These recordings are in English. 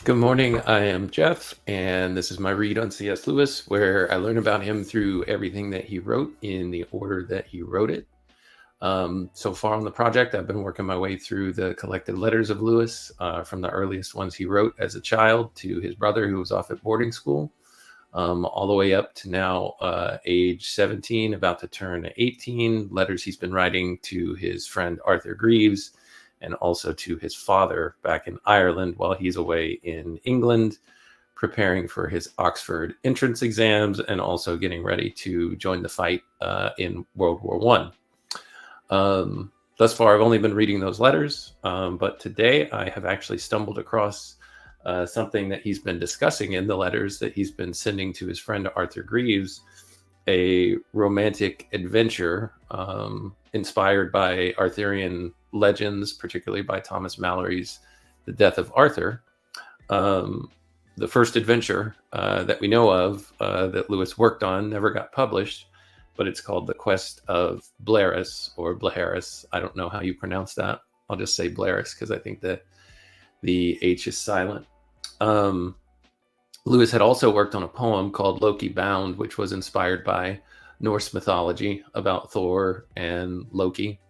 Good morning, I am Jeff, and this is my read on C.S. Lewis, where I learn about him through everything that he wrote in the order that he wrote it. So far on the project, I've been working my way through the collected letters of Lewis, from the earliest ones he wrote as a child to his brother who was off at boarding school, all the way up to now age 17, about to turn 18, letters he's been writing to his friend Arthur Greaves, and also to his father back in Ireland while he's away in England, preparing for his Oxford entrance exams and also getting ready to join the fight in World War I. Thus far, I've only been reading those letters, but today I have actually stumbled across something that he's been discussing in the letters that he's been sending to his friend Arthur Greaves, a romantic adventure inspired by Arthurian legends, particularly by Thomas Mallory's The Death of Arthur. The first adventure that we know of that Lewis worked on never got published, but it's called The Quest of Bleheris, or Bleheris. I don't know how you pronounce that. I'll just say Bleheris because I think that the H is silent. Lewis had also worked on a poem called Loki Bound, which was inspired by Norse mythology about Thor and Loki.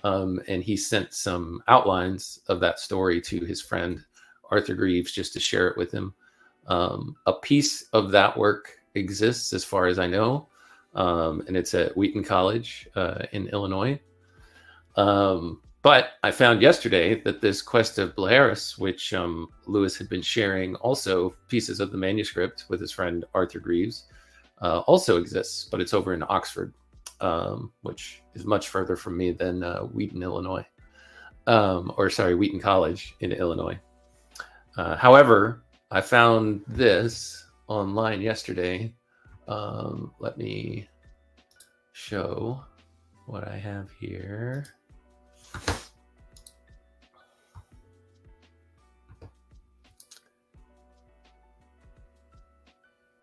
And he sent some outlines of that story to his friend Arthur Greaves just to share it with him. A piece of that work exists as far as I know, and it's at Wheaton College in Illinois. But I found yesterday that this Quest of Bleheris, which Lewis had been sharing also pieces of the manuscript with his friend Arthur Greaves, also exists, but it's over in Oxford, which is much further from me than Wheaton, Illinois. Wheaton College in Illinois. However, I found this online yesterday. Let me show what I have here.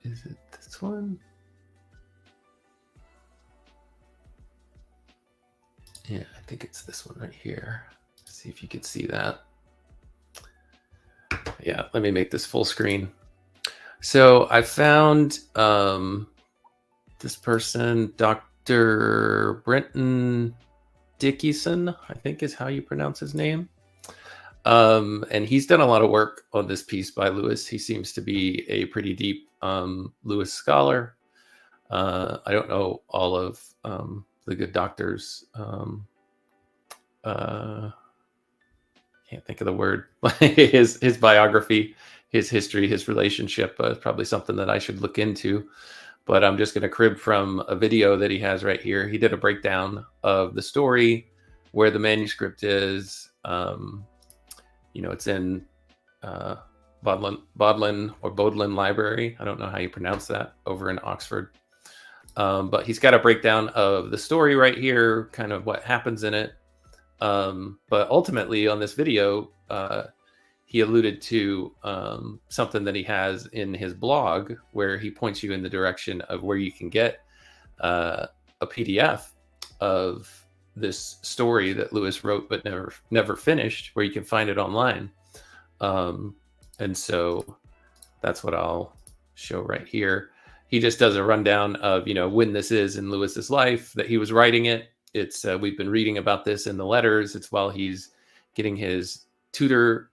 Is it this one? Yeah, I think it's this one right here. Let's see if you can see that. Yeah, let me make this full screen. So I found this person, Dr. Brenton Dickinson, I think is how you pronounce his name. And he's done a lot of work on this piece by Lewis. He seems to be a pretty deep Lewis scholar. I don't know all of the good doctors. Can't think of the word. his biography, his history, his relationship is probably something that I should look into. But I'm just going to crib from a video that he has right here. He did a breakdown of the story, where the manuscript is. It's in Bodleian Library. I don't know how you pronounce that, over in Oxford. But he's got a breakdown of the story right here, kind of what happens in it. But ultimately on this video, he alluded to something that he has in his blog, where he points you in the direction of where you can get a PDF of this story that Lewis wrote but never finished, where you can find it online. And so that's what I'll show right here. He just does a rundown of when this is in Lewis's life that he was writing it. It's we've been reading about this in the letters. It's while he's getting his tutoring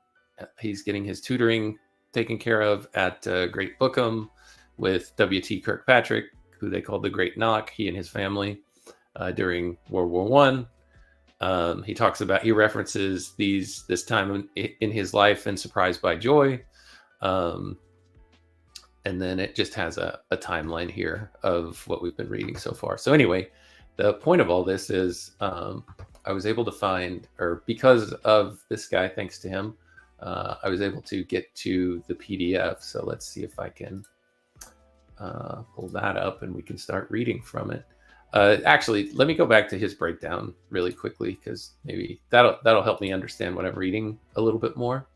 taken care of at Great Bookham with W.T. Kirkpatrick, who they called the Great Knock, he and his family, during World War I. He references this time in his life in Surprised by Joy. And then it just has a timeline here of what we've been reading so far. So anyway, the point of all this is I was able to find, or because of this guy, thanks to him, I was able to get to the PDF. So let's see if I can pull that up and we can start reading from it. Actually, let me go back to his breakdown really quickly, because maybe that'll help me understand what I'm reading a little bit more.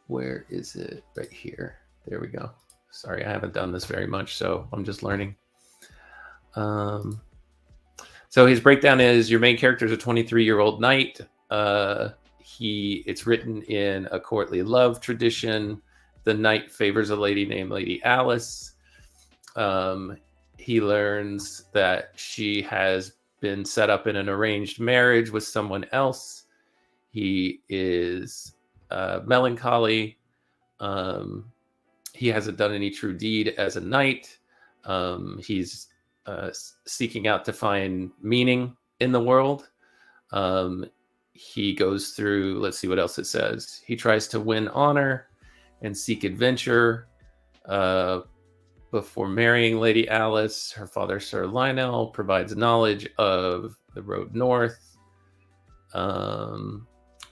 Where is it? Right here. There we go. Sorry, I haven't done this very much, so I'm just learning. So his breakdown is, your main character is a 23-year-old knight. It's written in a courtly love tradition. The knight favors a lady named Lady Alice. He learns that she has been set up in an arranged marriage with someone else. He is melancholy. He hasn't done any true deed as a knight. He's seeking out to find meaning in the world. He goes through, let's see what else it says. He tries to win honor and seek adventure before marrying Lady Alice. Her father, Sir Lionel, provides knowledge of the road north.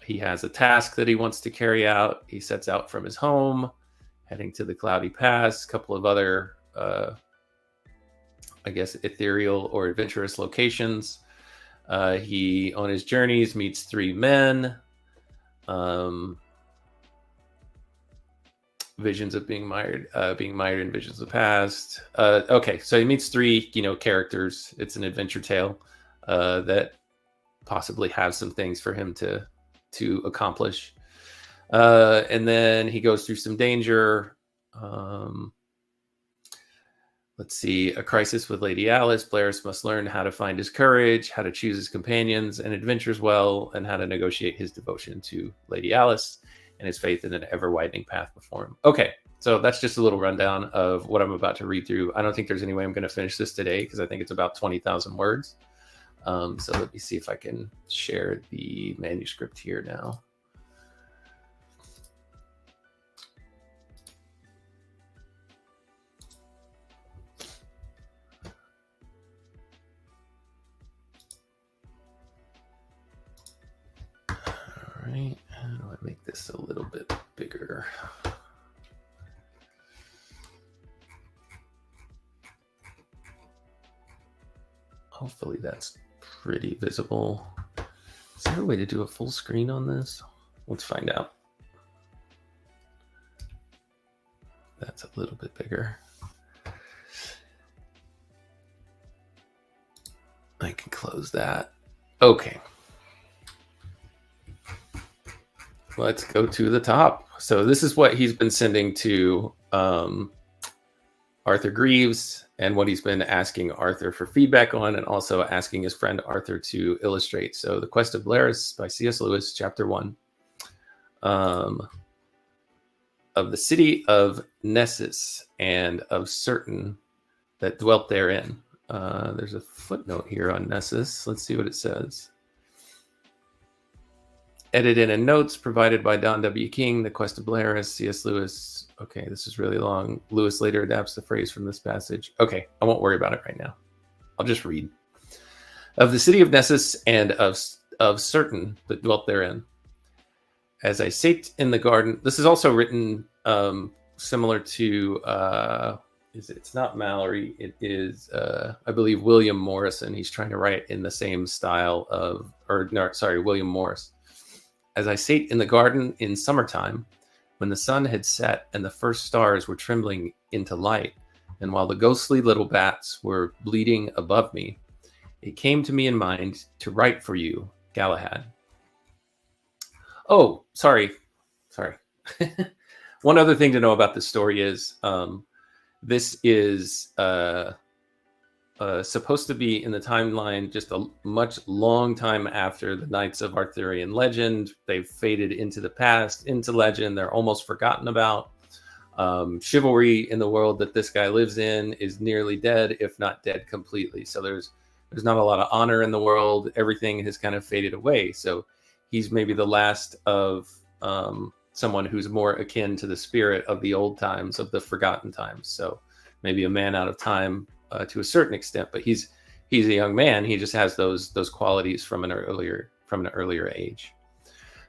He has a task that he wants to carry out. He sets out from his home, heading to the Cloudy Pass, a couple of other, I guess, ethereal or adventurous locations. He, on his journeys, meets 3 men. Visions of being mired in visions of the past. Okay, so he meets 3, characters. It's an adventure tale that possibly have some things for him to accomplish. And then he goes through some danger. Let's see. A crisis with Lady Alice. Bleheris must learn how to find his courage, how to choose his companions and adventures well, and how to negotiate his devotion to Lady Alice and his faith in an ever-widening path before him. Okay, so that's just a little rundown of what I'm about to read through. I don't think there's any way I'm going to finish this today because I think it's about 20,000 words. So let me see if I can share the manuscript here now. All right, how do I make this a little bit bigger? Hopefully that's pretty visible. Is there a way to do a full screen on this? Let's find out. That's a little bit bigger. I can close that. Okay. Let's go to the top. So this is what he's been sending to Arthur Greaves and what he's been asking Arthur for feedback on, and also asking his friend Arthur to illustrate. So The Quest of Bleheris by C.S. Lewis, Chapter 1. Of the city of Nessus and of certain that dwelt therein. There's a footnote here on Nessus. Let's see what it says. Edited in notes provided by Don W. King, The Quest of Bleheris, C.S. Lewis. Okay, this is really long. Lewis later adapts the phrase from this passage. Okay, I won't worry about it right now. I'll just read. Of the city of Nessus and of certain that dwelt therein. As I sate in the garden. This is also written similar to, it's not Mallory. It is, I believe, William Morrison. He's trying to write in the same style of, William Morris. As I sate in the garden in summertime, when the sun had set and the first stars were trembling into light, and while the ghostly little bats were bleeding above me, it came to me in mind to write for you, Galahad. Oh, sorry. One other thing to know about this story is this is supposed to be in the timeline just a much long time after the Knights of Arthurian legend. They've faded into the past, into legend. They're almost forgotten about. Chivalry in the world that this guy lives in is nearly dead, if not dead completely. So there's not a lot of honor in the world. Everything has kind of faded away. So he's maybe the last of someone who's more akin to the spirit of the old times, of the forgotten times. So maybe a man out of time to a certain extent, but he's a young man. He just has those qualities from an earlier age.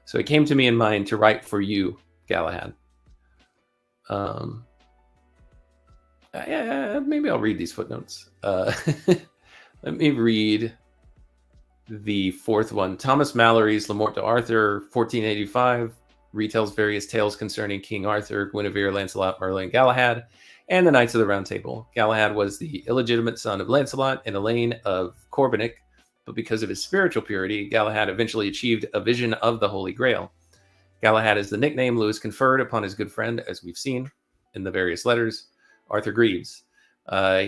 So it came to me in mind to write for you, Galahad. Maybe I'll read these footnotes. Let me read the fourth one. Thomas Mallory's Le Morte d'Arthur, 1485, retells various tales concerning King Arthur, Guinevere, Lancelot, Merlin, Galahad, and the Knights of the Round Table. Galahad was the illegitimate son of Lancelot and Elaine of Corbinic, but because of his spiritual purity, Galahad eventually achieved a vision of the Holy Grail. Galahad is the nickname Lewis conferred upon his good friend, as we've seen in the various letters, Arthur Greaves.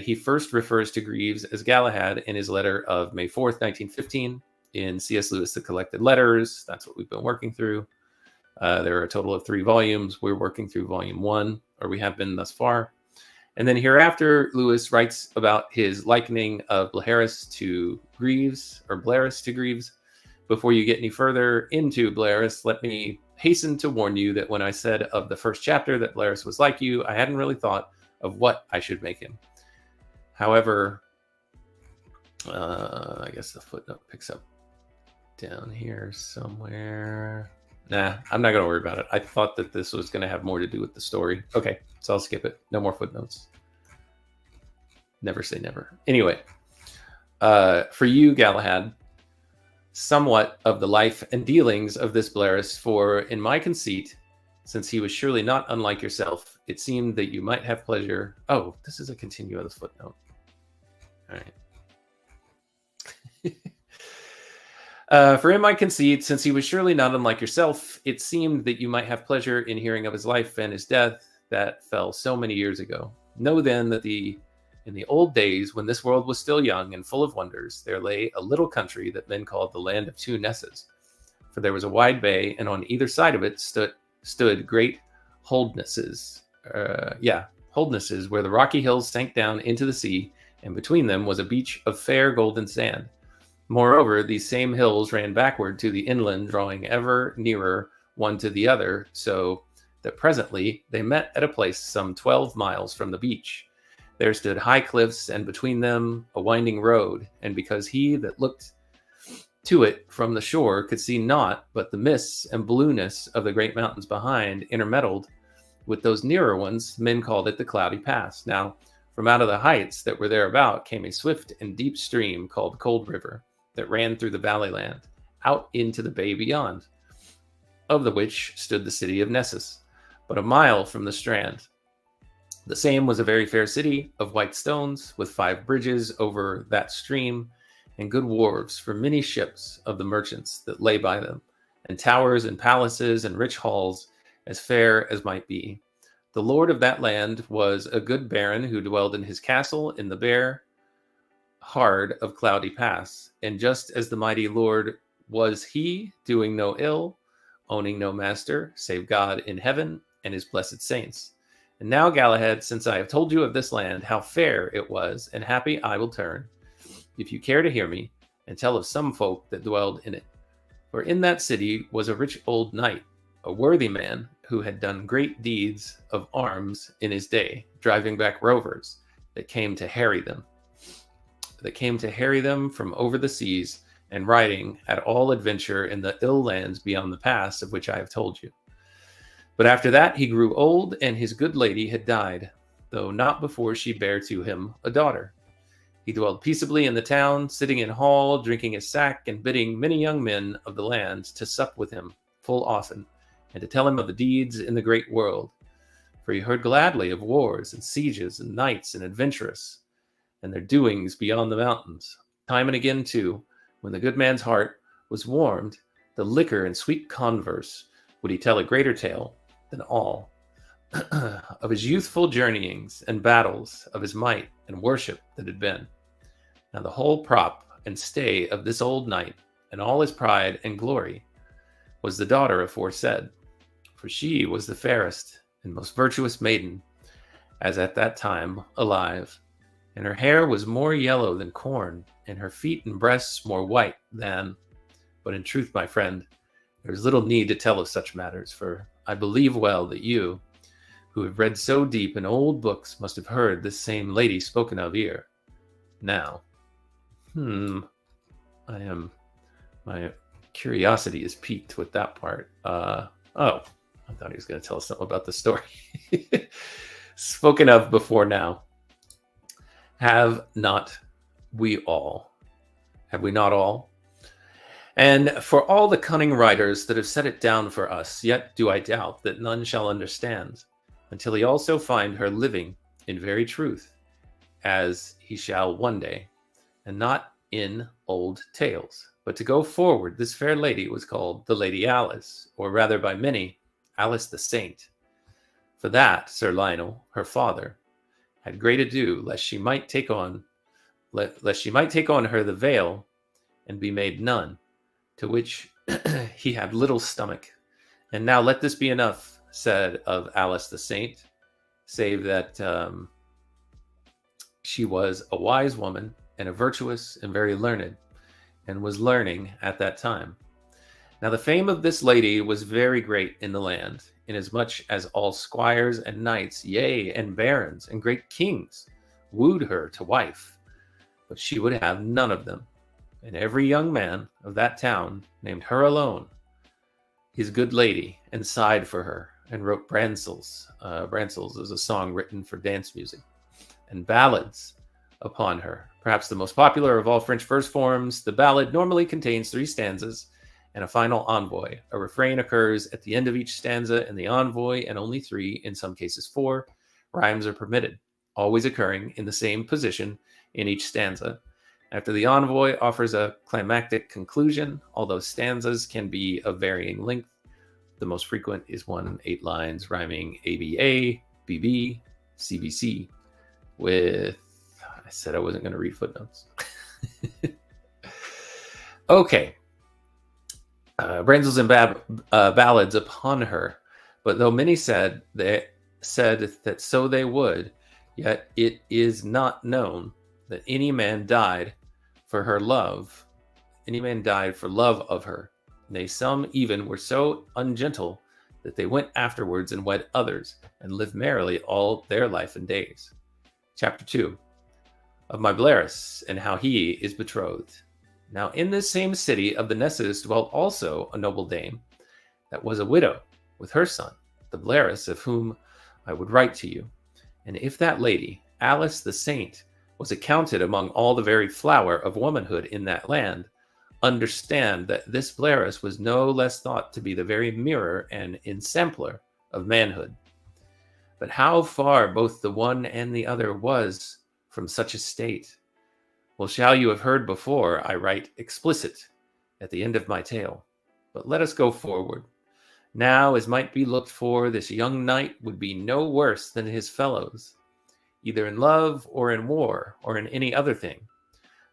He first refers to Greaves as Galahad in his letter of May 4th, 1915, in C.S. Lewis, The Collected Letters. That's what we've been working through. There are a total of 3 volumes. We're working through volume 1, or we have been thus far. And then hereafter, Lewis writes about his likening of Bleheris to Greaves, or Bleheris to Greaves. Before you get any further into Bleheris, let me hasten to warn you that when I said of the first chapter that Bleheris was like you, I hadn't really thought of what I should make him. However, I guess the footnote picks up down here somewhere. Nah, I'm not going to worry about it. I thought that this was going to have more to do with the story. Okay, so I'll skip it. No more footnotes. Never say never. Anyway, for you, Galahad, somewhat of the life and dealings of this Bleheris, for in my conceit, since he was surely not unlike yourself, it seemed that you might have pleasure. Oh, this is a continue of the footnote. All right. For in my conceit, since he was surely not unlike yourself, it seemed that you might have pleasure in hearing of his life and his death that fell so many years ago. Know then that in the old days, when this world was still young and full of wonders, there lay a little country that men called the land of two Nesses. For there was a wide bay, and on either side of it stood great holdnesses. Holdnesses where the rocky hills sank down into the sea, and between them was a beach of fair golden sand. Moreover, these same hills ran backward to the inland, drawing ever nearer one to the other, so that presently they met at a place some 12 miles from the beach. There stood high cliffs, and between them a winding road, and because he that looked to it from the shore could see naught but the mists and blueness of the great mountains behind, intermeddled with those nearer ones, men called it the Cloudy Pass. Now, from out of the heights that were thereabout came a swift and deep stream called Cold River, that ran through the valley land, out into the bay beyond, of the which stood the city of Nessus, but a mile from the strand. The same was a very fair city of white stones, with 5 bridges over that stream, and good wharves for many ships of the merchants that lay by them, and towers and palaces and rich halls, as fair as might be. The lord of that land was a good baron who dwelled in his castle in the bare hard of Cloudy Pass, and just as the mighty lord was he, doing no ill, owning no master, save God in heaven and his blessed saints. And now, Galahad, since I have told you of this land, how fair it was, and happy I will turn, if you care to hear me, and tell of some folk that dwelled in it. For in that city was a rich old knight, a worthy man, who had done great deeds of arms in his day, driving back rovers that came to harry them from over the seas, and riding at all adventure in the ill lands beyond the pass of which I have told you. But after that he grew old, and his good lady had died, though not before she bare to him a daughter. He dwelled peaceably in the town, sitting in hall, drinking his sack, and bidding many young men of the land to sup with him full often, and to tell him of the deeds in the great world. For he heard gladly of wars and sieges and knights and adventurous, and their doings beyond the mountains. Time and again, too, when the good man's heart was warmed, the liquor and sweet converse would he tell a greater tale than all, of his youthful journeyings and battles, of his might and worship that had been. Now the whole prop and stay of this old knight, and all his pride and glory, was the daughter aforesaid, for she was the fairest and most virtuous maiden, as at that time alive. And her hair was more yellow than corn, and her feet and breasts more white than... But in truth, my friend, there is little need to tell of such matters, for I believe well that you, who have read so deep in old books, must have heard this same lady spoken of here. Now, my curiosity is piqued with that part. I thought he was going to tell us something about the story. Spoken of before now. Have not we all? Have we not all? And for all the cunning writers that have set it down for us, yet do I doubt that none shall understand, until he also find her living in very truth, as he shall one day, and not in old tales. But to go forward, this fair lady was called the Lady Alice, or rather by many, Alice the Saint. For that Sir Lionel, her father, had great ado lest she might take on her the veil and be made nun, to which he had little stomach. And now let this be enough said of Alice the Saint, save that she was a wise woman and a virtuous and very learned, and was learning at that time. Now the fame of this lady was very great in the land, inasmuch as all squires and knights, yea, and barons and great kings wooed her to wife, but she would have none of them. And every young man of that town named her alone his good lady, and sighed for her, and wrote bransels. Bransels is a song written for dance music, and ballads upon her. Perhaps the most popular of all French verse forms, the ballad normally contains 3 stanzas and a final envoy. A refrain occurs at the end of each stanza, and the envoy, and only 3, in some cases 4, rhymes are permitted, always occurring in the same position in each stanza. After the envoy offers a climactic conclusion, although stanzas can be of varying length. The most frequent is one 8 lines rhyming ABA, BB, CBC, with, I said I wasn't going to read footnotes. Okay. Bransels and ballads upon her, but though many said that so they would, yet it is not known that any man died for love of her. Nay, some even were so ungentle that they went afterwards and wed others, and lived merrily all their life and days. Chapter 2. Of my Bleheris, and how he is betrothed. Now in this same city of the Nesses dwelt also a noble dame, that was a widow, with her son, the Bleheris, of whom I would write to you. And if that lady, Alice the Saint, was accounted among all the very flower of womanhood in that land, understand that this Bleheris was no less thought to be the very mirror and ensampler of manhood. But how far both the one and the other was from such a state, well, shall you have heard before I write explicit at the end of my tale. But let us go forward. Now, as might be looked for, this young knight would be no worse than his fellows, either in love or in war or in any other thing,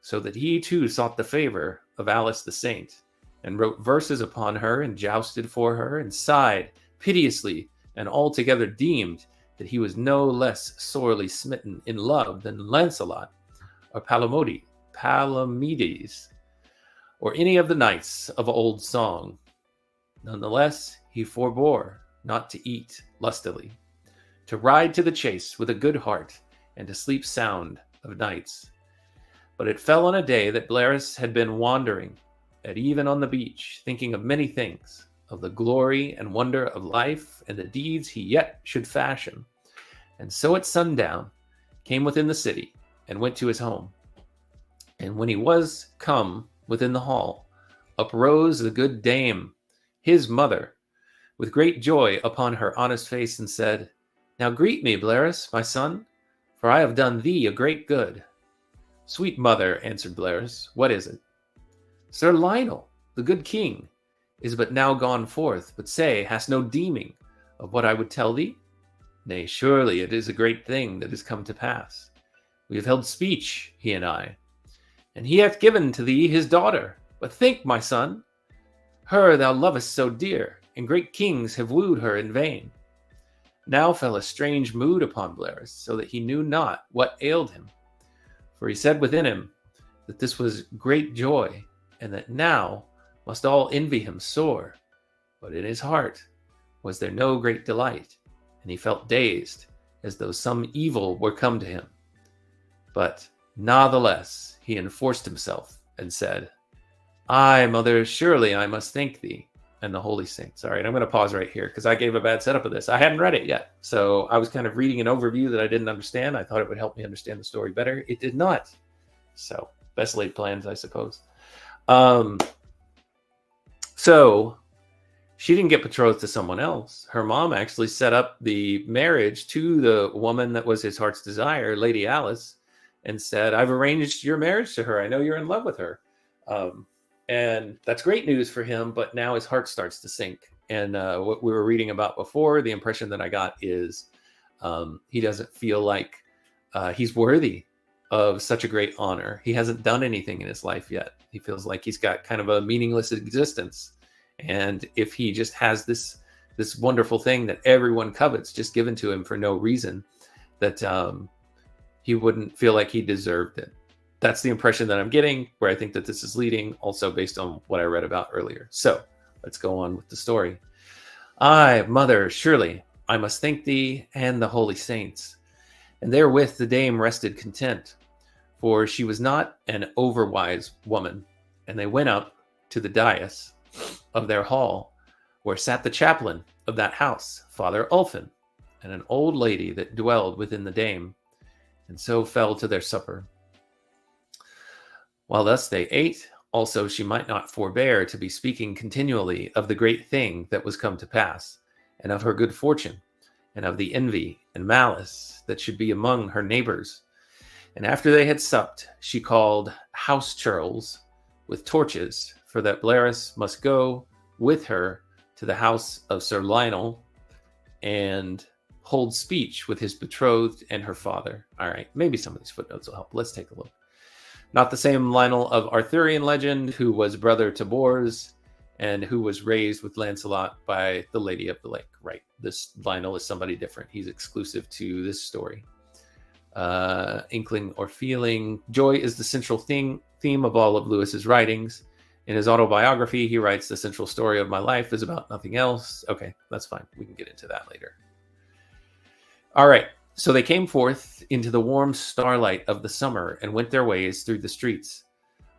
so that he too sought the favor of Alice the Saint, and wrote verses upon her, and jousted for her, and sighed piteously, and altogether deemed that he was no less sorely smitten in love than Lancelot, or Palamedes, or any of the knights of old song. Nonetheless, he forbore not to eat lustily, to ride to the chase with a good heart, and to sleep sound of nights. But it fell on a day that Bleheris had been wandering at even on the beach, thinking of many things, of the glory and wonder of life, and the deeds he yet should fashion. And so at sundown came within the city, and went to his home. And when he was come within the hall, uprose the good dame, his mother, with great joy upon her honest face, and said, Now greet me, Bleheris, my son, for I have done thee a great good. Sweet mother, answered Bleheris, what is it? Sir Lionel, the good king, is but now gone forth, but say, hast no deeming of what I would tell thee? Nay, surely it is a great thing that is come to pass. We have held speech, he and I, and he hath given to thee his daughter. But think, my son, her thou lovest so dear, and great kings have wooed her in vain. Now fell a strange mood upon Bleheris, so that he knew not what ailed him. For he said within him that this was great joy, and that now must all envy him sore. But in his heart was there no great delight, and he felt dazed, as though some evil were come to him. But natheless he enforced himself, and said, Ay, mother, surely I must thank thee, and the holy saints. All right, I'm going to pause right here, because I gave a bad setup of this. I hadn't read it yet, so I was kind of reading an overview that I didn't understand. I thought it would help me understand the story better. It did not. So, best laid plans, I suppose. So, she didn't get betrothed to someone else. Her mom actually set up the marriage to the woman that was his heart's desire, Lady Alice, and said, I've arranged your marriage to her. I know you're in love with her. And that's great news for him, but now his heart starts to sink. And what we were reading about before, the impression that I got is he doesn't feel like he's worthy of such a great honor. He hasn't done anything in his life yet. He feels like he's got kind of a meaningless existence. And if he just has this wonderful thing that everyone covets just given to him for no reason, that he wouldn't feel like he deserved it. That's the impression that I'm getting, where I think that this is leading, also based on what I read about earlier. So let's go on with the story. Ay, mother, surely I must thank thee and the holy saints. And therewith the dame rested content, for she was not an overwise woman. And they went up to the dais of their hall, where sat the chaplain of that house, Father Ulfin, and an old lady that dwelled within the dame, and so fell to their supper. While thus they ate, also she might not forbear to be speaking continually of the great thing that was come to pass, and of her good fortune, and of the envy and malice that should be among her neighbors. And after they had supped, she called house churls with torches, for that Bleheris must go with her to the house of Sir Lionel and hold speech with his betrothed and her father. All right, maybe some of these footnotes will help. Let's take a look. Not the same Lionel of Arthurian legend, who was brother to Bors and who was raised with Lancelot by the Lady of the Lake. Right, this Lionel is somebody different. He's exclusive to this story. Inkling or feeling. Joy is the central theme of all of Lewis's writings. In his autobiography, he writes, the central story of my life is about nothing else. Okay, that's fine. We can get into that later. All right. So they came forth into the warm starlight of the summer and went their ways through the streets.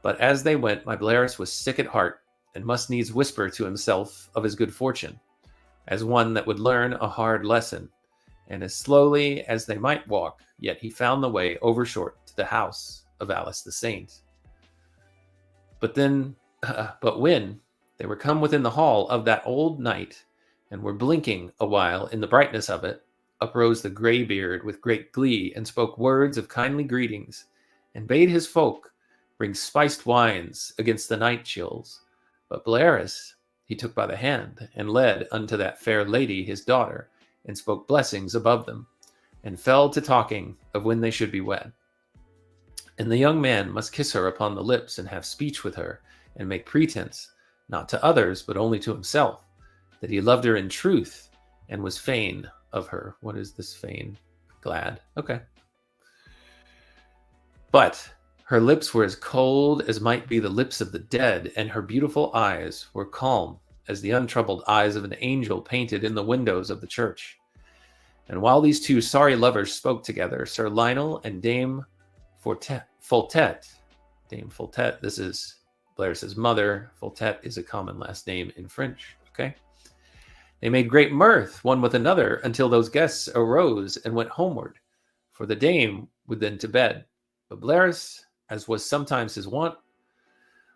But as they went, my Bleheris was sick at heart and must needs whisper to himself of his good fortune, as one that would learn a hard lesson. And as slowly as they might walk, yet he found the way overshort to the house of Alice the Saint. But when they were come within the hall of that old knight, and were blinking a while in the brightness of it, uprose the greybeard with great glee, and spoke words of kindly greetings, and bade his folk bring spiced wines against the night chills. But Bleheris he took by the hand, and led unto that fair lady his daughter, and spoke blessings above them, and fell to talking of when they should be wed. And the young man must kiss her upon the lips, and have speech with her, and make pretense, not to others, but only to himself, that he loved her in truth, and was fain of her. What is this fain? Glad. Okay. But her lips were as cold as might be the lips of the dead, and her beautiful eyes were calm as the untroubled eyes of an angel painted in the windows of the church. And while these two sorry lovers spoke together, Sir Lionel and Dame Foltette, this is Bleheris's mother. Foltette is a common last name in French. Okay. They made great mirth one with another until those guests arose and went homeward, for the dame would then to bed. But Bleheris, as was sometimes his wont,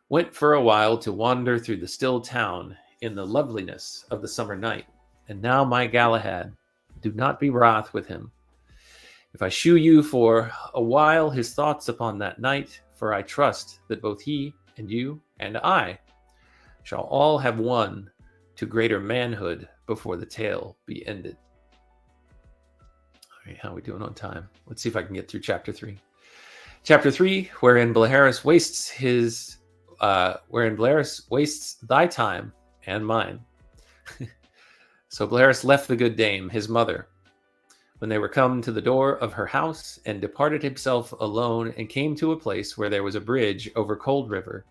went for a while to wander through the still town in the loveliness of the summer night. And now, my Galahad, do not be wrath with him, if I shew you for a while his thoughts upon that night, for I trust that both he and you and I shall all have won to greater manhood before the tale be ended. All right, how are we doing on time? Let's see if I can get through chapter 3. Chapter 3, wherein Bleheris wastes thy time and mine. So Bleheris left the good dame, his mother, when they were come to the door of her house, and departed himself alone, and came to a place where there was a bridge over Cold River,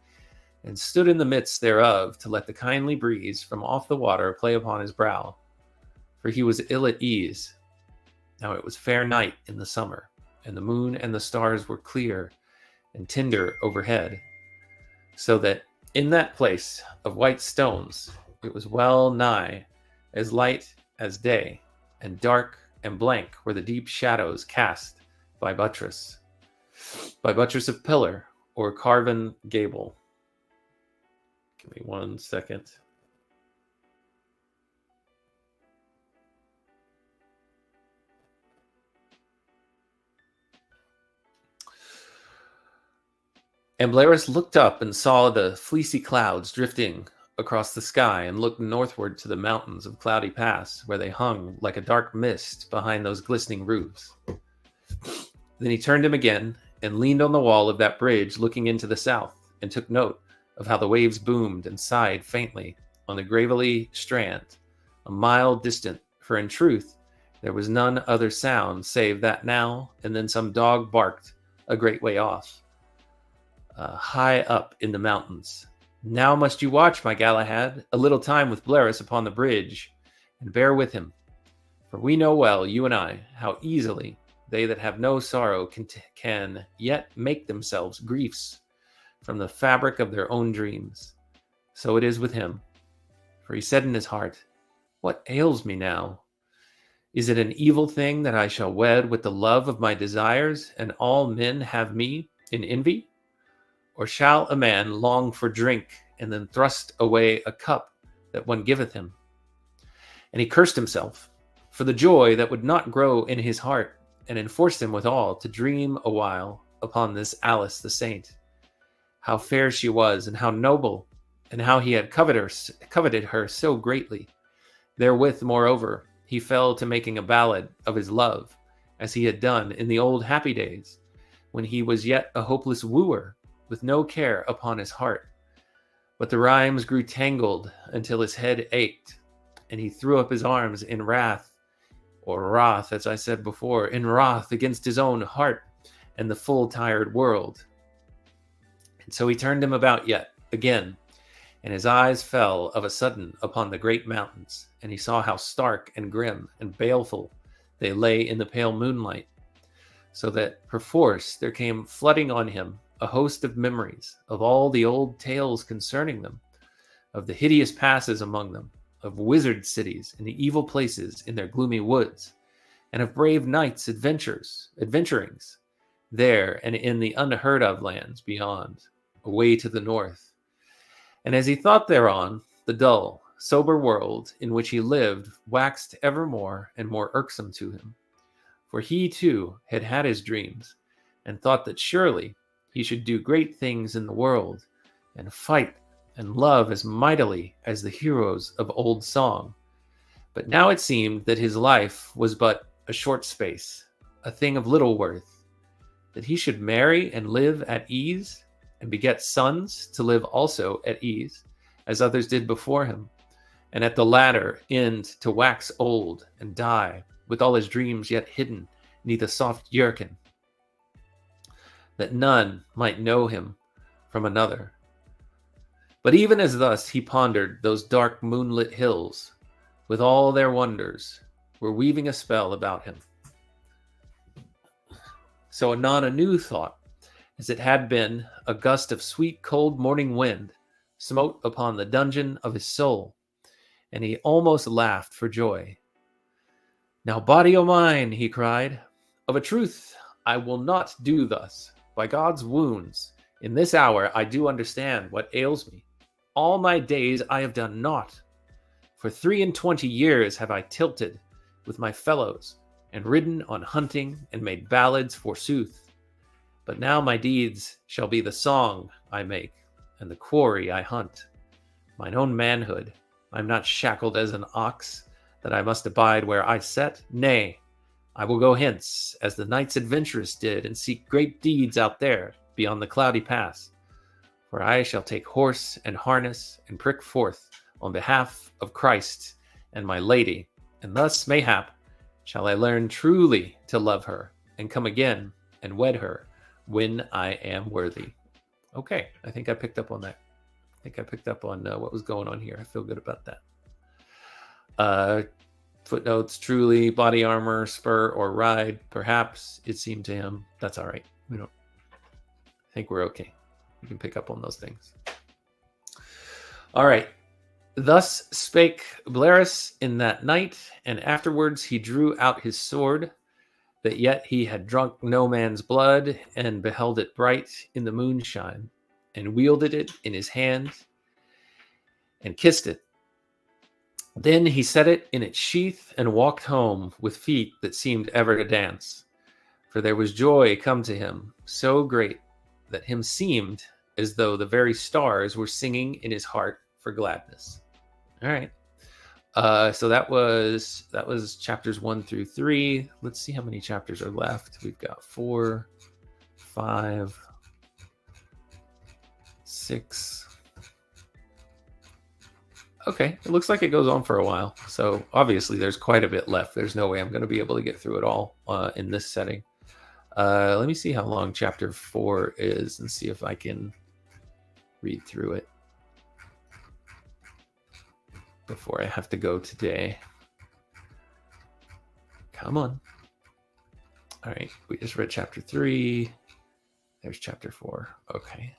and stood in the midst thereof to let the kindly breeze from off the water play upon his brow, for he was ill at ease. Now it was fair night in the summer, and the moon and the stars were clear and tender overhead, so that in that place of white stones it was well nigh as light as day, and dark and blank were the deep shadows cast by buttress of pillar or carven gable. Give me 1 second. And Bleheris looked up and saw the fleecy clouds drifting across the sky and looked northward to the mountains of Cloudy Pass, where they hung like a dark mist behind those glistening roofs. Then he turned him again and leaned on the wall of that bridge looking into the south and took note of how the waves boomed and sighed faintly on the gravelly strand, a mile distant, for in truth there was none other sound save that now and then some dog barked a great way off, high up in the mountains. Now must you watch, my Galahad, a little time with Bleheris upon the bridge, and bear with him. For we know well, you and I, how easily they that have no sorrow can yet make themselves griefs from the fabric of their own dreams. So it is with him. For he said in his heart, what ails me now? Is it an evil thing that I shall wed with the love of my desires, and all men have me in envy? Or shall a man long for drink, and then thrust away a cup that one giveth him? And he cursed himself for the joy that would not grow in his heart, and enforced him withal to dream a while upon this Alice the saint, how fair she was, and how noble, and how he had coveted her so greatly. Therewith, moreover, he fell to making a ballad of his love, as he had done in the old happy days, when he was yet a hopeless wooer, with no care upon his heart. But the rhymes grew tangled until his head ached, and he threw up his arms in wrath, or wrath, as I said before, in wrath against his own heart and the full tired world. And so he turned him about yet again, and his eyes fell of a sudden upon the great mountains, and he saw how stark and grim and baleful they lay in the pale moonlight, so that perforce there came flooding on him a host of memories of all the old tales concerning them, of the hideous passes among them, of wizard cities and the evil places in their gloomy woods, and of brave knights' adventurings there and in the unheard of lands beyond, away to the north. And as he thought thereon, the dull, sober world in which he lived waxed ever more and more irksome to him. For he, too, had had his dreams, and thought that surely he should do great things in the world, and fight and love as mightily as the heroes of old song. But now it seemed that his life was but a short space, a thing of little worth, that he should marry and live at ease, and beget sons to live also at ease, as others did before him, and at the latter end to wax old and die, with all his dreams yet hidden neath a soft jerkin, that none might know him from another. But even as thus he pondered, those dark moonlit hills, with all their wonders, were weaving a spell about him. So anon a new thought, as it had been a gust of sweet cold morning wind, smote upon the dungeon of his soul, and he almost laughed for joy. Now, body o' mine, he cried, of a truth I will not do thus. By God's wounds, in this hour I do understand what ails me. All my days I have done naught. For 23 years have I tilted with my fellows, and ridden on hunting, and made ballads forsooth. But now my deeds shall be the song I make, and the quarry I hunt. Mine own manhood, I am not shackled as an ox, that I must abide where I set. Nay, I will go hence, as the knights adventurous did, and seek great deeds out there, beyond the cloudy pass. For I shall take horse and harness, and prick forth on behalf of Christ and my lady, and thus, mayhap, shall I learn truly to love her, and come again and wed her when I am worthy. Okay, I think I picked up on that. I think I picked up on what was going on here. I feel good about that. Footnotes, truly, body armor, spur, or ride. Perhaps, it seemed to him. That's all right. I think we're okay. We can pick up on those things. All right. Thus spake Bleheris in that night, and afterwards he drew out his sword, that yet he had drunk no man's blood, and beheld it bright in the moonshine, and wielded it in his hand, and kissed it. Then he set it in its sheath, and walked home with feet that seemed ever to dance. For there was joy come to him, so great, that him seemed as though the very stars were singing in his heart for gladness. All right. So that was chapters 1 through 3. Let's see how many chapters are left. We've got 4, 5, 6. Okay, it looks like it goes on for a while. So obviously there's quite a bit left. There's no way I'm going to be able to get through it all in this setting. Let me see how long chapter 4 is and see if I can read through it before I have to go today. Come on. All right, we just read chapter 3. There's chapter 4. Okay.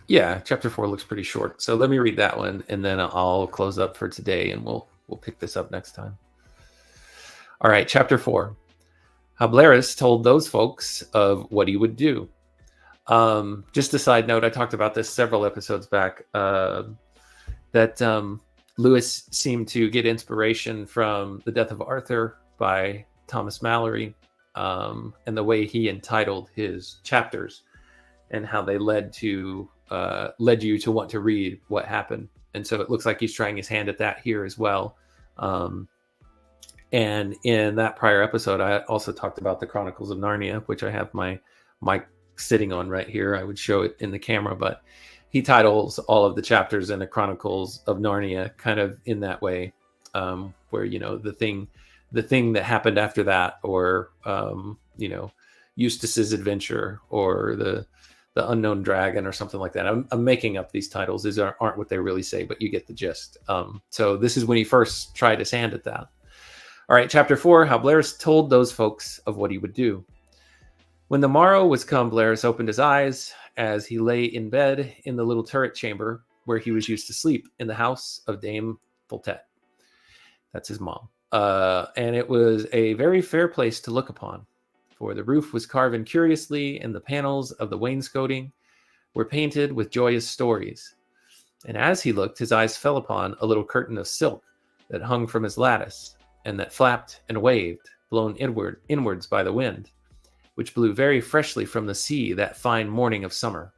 Yeah, chapter 4 looks pretty short. So let me read that one, and then I'll close up for today, and we'll pick this up next time. All right, chapter 4. How Bleheris told those folks of what he would do. Just a side note, I talked about this several episodes back, that Lewis seemed to get inspiration from The Death of Arthur by Thomas Mallory, and the way he entitled his chapters and how they led you to want to read what happened. And so it looks like he's trying his hand at that here as well. And in that prior episode, I also talked about the Chronicles of Narnia, which I have my mic sitting on right here. I would show it in the camera, but he titles all of the chapters in the Chronicles of Narnia kind of in that way, where, you know, the thing that happened after that, or, you know, Eustace's adventure, or the unknown dragon, or something like that. I'm making up these titles. These aren't what they really say, but you get the gist. So this is when he first tried his hand at that. All right, chapter 4, how Bleheris told those folks of what he would do. When the morrow was come, Bleheris opened his eyes as he lay in bed in the little turret chamber where he was used to sleep in the house of Dame Foltette. That's his mom. And it was a very fair place to look upon, for the roof was carven curiously, and the panels of the wainscoting were painted with joyous stories. And as he looked, his eyes fell upon a little curtain of silk that hung from his lattice, and that flapped and waved, blown inwards by the wind, which blew very freshly from the sea that fine morning of summer.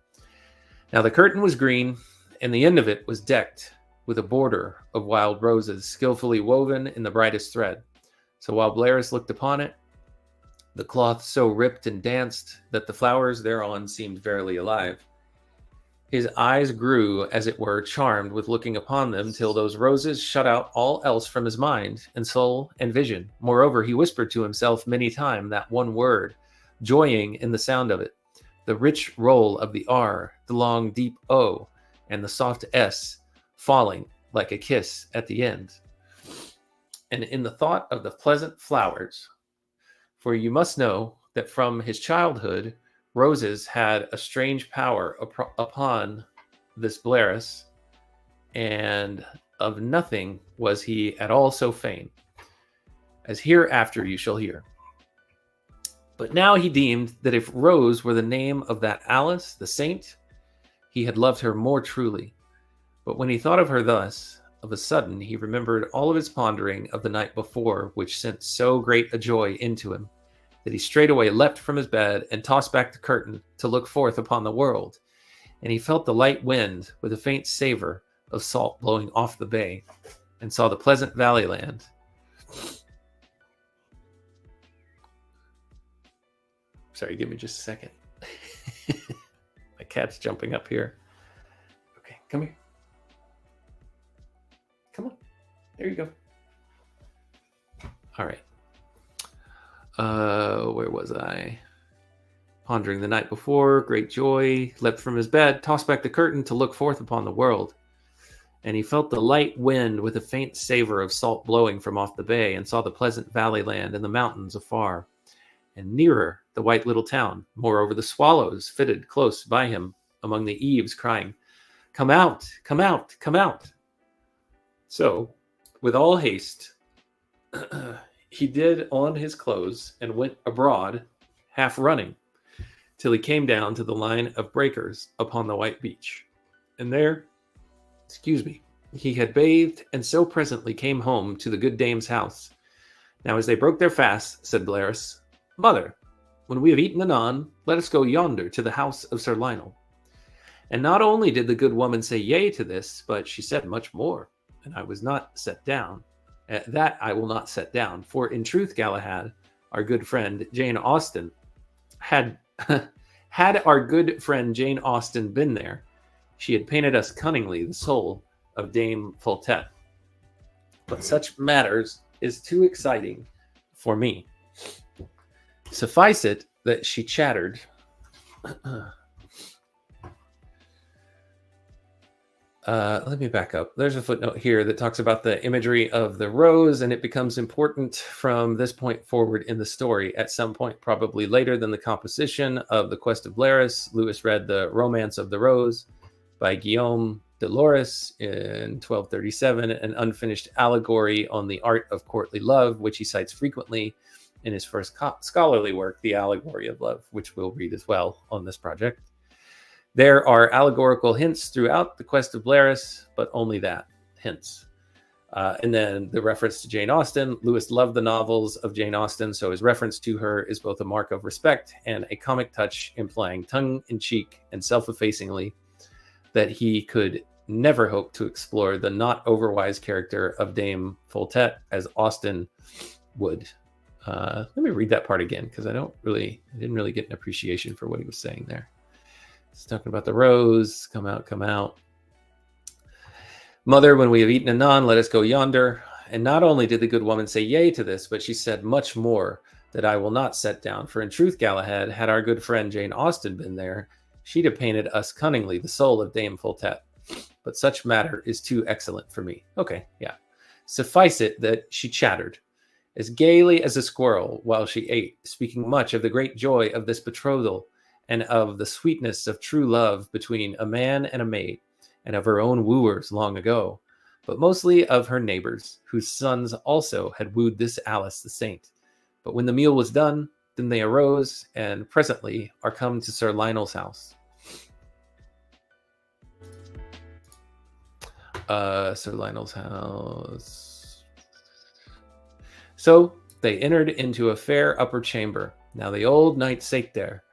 Now the curtain was green, and the end of it was decked with a border of wild roses, skillfully woven in the brightest thread. So while Bleheris looked upon it, the cloth so ripped and danced that the flowers thereon seemed verily alive. His eyes grew, as it were, charmed with looking upon them, till those roses shut out all else from his mind and soul and vision. Moreover, he whispered to himself many times that one word, joying in the sound of it, the rich roll of the R, the long deep O, and the soft S, falling like a kiss at the end. And in the thought of the pleasant flowers, for you must know that from his childhood, roses had a strange power upon this Bleheris, and of nothing was he at all so fain, as hereafter you shall hear. But now he deemed that if Rose were the name of that Alice, the saint, he had loved her more truly. But when he thought of her thus, of a sudden he remembered all of his pondering of the night before, which sent so great a joy into him, that he straightway leapt from his bed and tossed back the curtain to look forth upon the world. And he felt the light wind with a faint savor of salt blowing off the bay, and saw the pleasant valley land. Sorry, give me just a second. My cat's jumping up here. Okay, come here. Come on. There you go. All right. Where was I? Pondering the night before, great joy, leapt from his bed, tossed back the curtain to look forth upon the world. And he felt the light wind with a faint savor of salt blowing from off the bay, and saw the pleasant valley land and the mountains afar, and nearer the white little town. Moreover, the swallows fitted close by him among the eaves, crying, "Come out, come out, come out." So, with all haste, he did on his clothes and went abroad, half running, till he came down to the line of breakers upon the white beach. And there, he had bathed, and so presently came home to the good dame's house. Now as they broke their fast, said Bleheris, "Mother, when we have eaten anon, let us go yonder to the house of Sir Lionel. And not only did the good woman say yea to this, but she said much more, and I was not set down. That I will not set down, for in truth, Galahad, our good friend Jane Austen, had had our good friend Jane Austen been there, she had painted us cunningly the soul of Dame Foltette. But such matters is too exciting for me. Suffice it that she chattered. Let me back up. There's a footnote here that talks about the imagery of the rose, and it becomes important from this point forward in the story. At some point, probably later than the composition of The Quest of Bleheris, Lewis read The Romance of the Rose by Guillaume de Loris in 1237, an unfinished allegory on the art of courtly love, which he cites frequently in his first scholarly work, The Allegory of Love, which we'll read as well on this project. There are allegorical hints throughout The Quest of Bleheris, but only that, hints. And then the reference to Jane Austen. Lewis loved the novels of Jane Austen, so his reference to her is both a mark of respect and a comic touch, implying tongue-in-cheek and self-effacingly that he could never hope to explore the not overwise character of Dame Foltette as Austen would. Let me read that part again, because I didn't really get an appreciation for what he was saying there. He's talking about the rose. Come out, come out. Mother, when we have eaten anon, let us go yonder. And not only did the good woman say yea to this, but she said much more that I will not set down. For in truth, Galahad, had our good friend Jane Austen been there, she'd have painted us cunningly the soul of Dame Foltette. But such matter is too excellent for me. Okay, yeah. Suffice it that she chattered as gaily as a squirrel while she ate, speaking much of the great joy of this betrothal and of the sweetness of true love between a man and a maid, and of her own wooers long ago, but mostly of her neighbors, whose sons also had wooed this Alice the Saint. But when the meal was done, then they arose, and presently are come to Sir Lionel's house. Sir Lionel's house. So they entered into a fair upper chamber. Now the old knight sate there,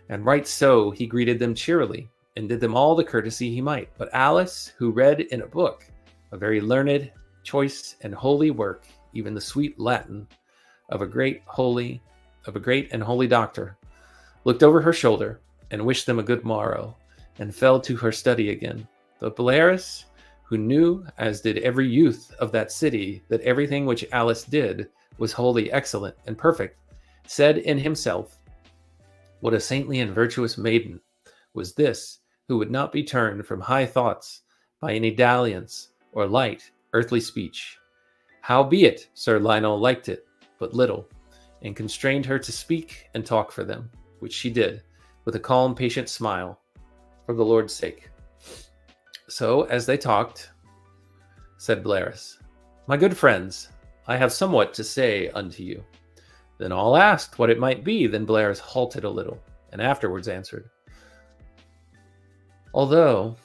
and right so he greeted them cheerily, and did them all the courtesy he might. But Alice, who read in a book, a very learned, choice, and holy work, even the sweet Latin of a great and holy doctor, looked over her shoulder, and wished them a good morrow, and fell to her study again. But Bleheris, who knew, as did every youth of that city, that everything which Alice did was wholly excellent and perfect, said in himself, what a saintly and virtuous maiden was this, who would not be turned from high thoughts by any dalliance or light earthly speech. Howbeit, Sir Lionel liked it but little, and constrained her to speak and talk for them, which she did, with a calm, patient smile, for the Lord's sake. So, as they talked, said Bleheris, my good friends, I have somewhat to say unto you. Then all asked what it might be. Then Bleheris halted a little, and afterwards answered, although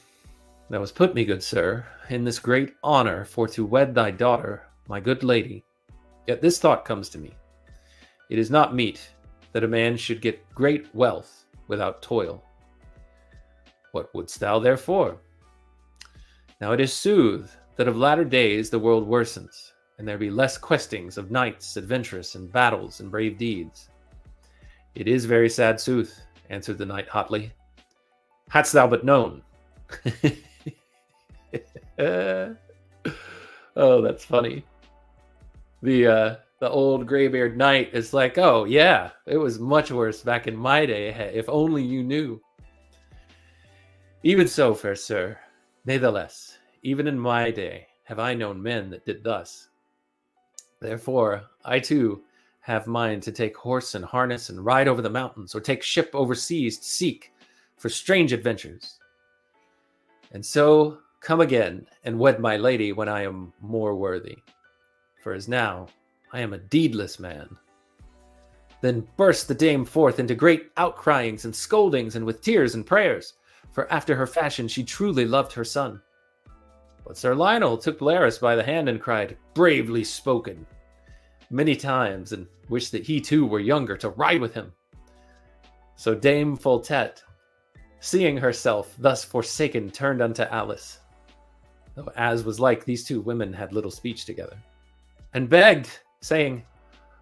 thou hast put me, good sir, in this great honor for to wed thy daughter, my good lady, yet this thought comes to me. It is not meet that a man should get great wealth without toil. What wouldst thou therefore? Now it is sooth that of latter days the world worsens, and there be less questings of knights adventurous and battles and brave deeds. It is very sad sooth, answered the knight hotly. Hadst thou but known. Oh, that's funny. The old graybeard knight is like, oh yeah, it was much worse back in my day, if only you knew. Even so, fair sir, natheless, even in my day have I known men that did thus. Therefore, I too have mind to take horse and harness and ride over the mountains, or take ship overseas to seek for strange adventures. And so come again and wed my lady when I am more worthy. For as now I am a deedless man. Then burst the dame forth into great outcryings and scoldings, and with tears and prayers, for after her fashion she truly loved her son. But Sir Lionel took Bleheris by the hand and cried, bravely spoken, many times, and wished that he too were younger to ride with him. So Dame Foltette, seeing herself thus forsaken, turned unto Alice, though as was like, these two women had little speech together, and begged, saying,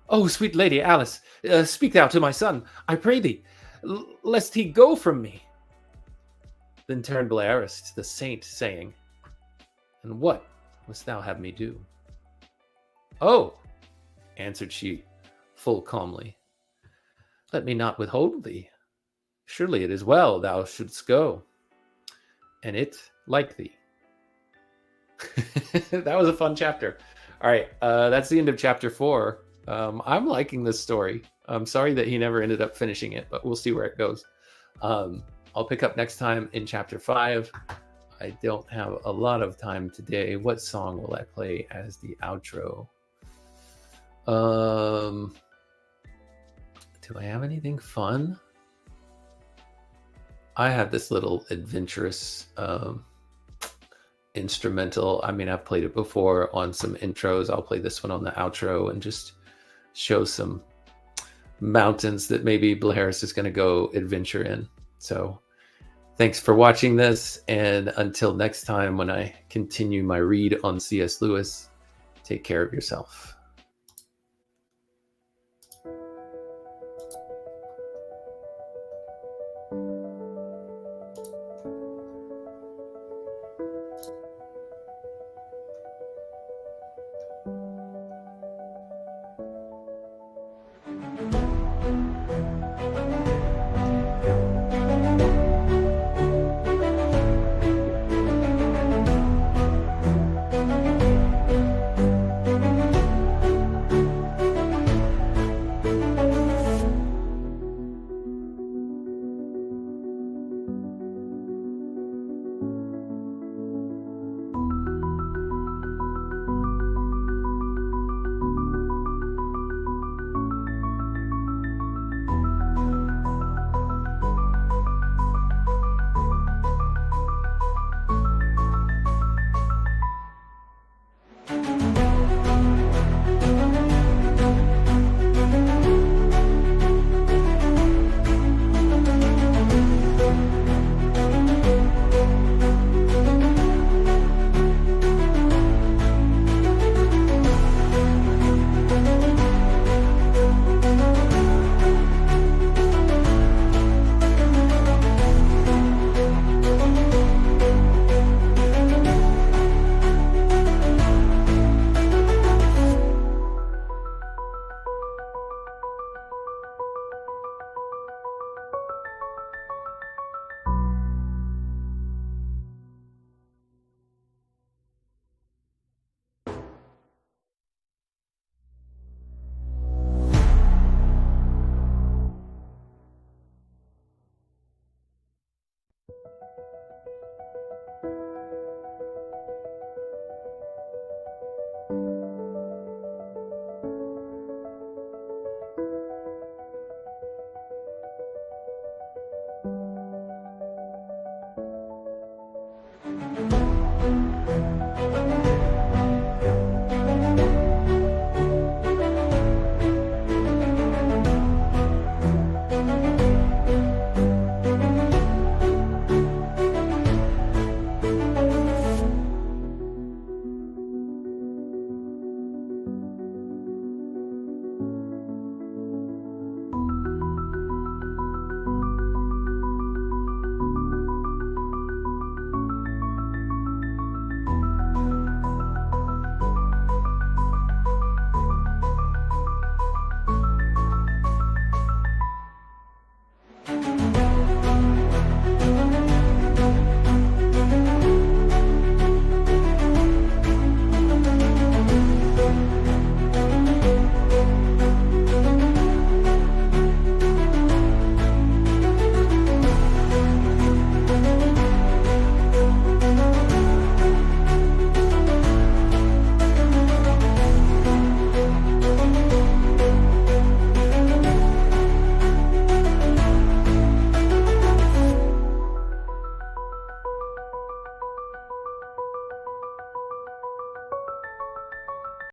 "O sweet lady Alice, speak thou to my son, I pray thee, lest he go from me." Then turned Bleheris to the saint, saying, "And what wouldst thou have me do?" "Oh," answered she, full calmly, "let me not withhold thee. Surely it is well thou shouldst go, and it like thee." That was a fun chapter. All right, that's the end of chapter 4. I'm liking this story. I'm sorry that he never ended up finishing it, but we'll see where it goes. I'll pick up next time in chapter 5. I don't have a lot of time today. What song will I play as the outro? Do I have anything fun? I have this little adventurous instrumental. I mean, I've played it before on some intros. I'll play this one on the outro and just show some mountains that maybe Bleheris is going to go adventure in. So thanks for watching this, and until next time when I continue my read on C.S. Lewis, take care of yourself.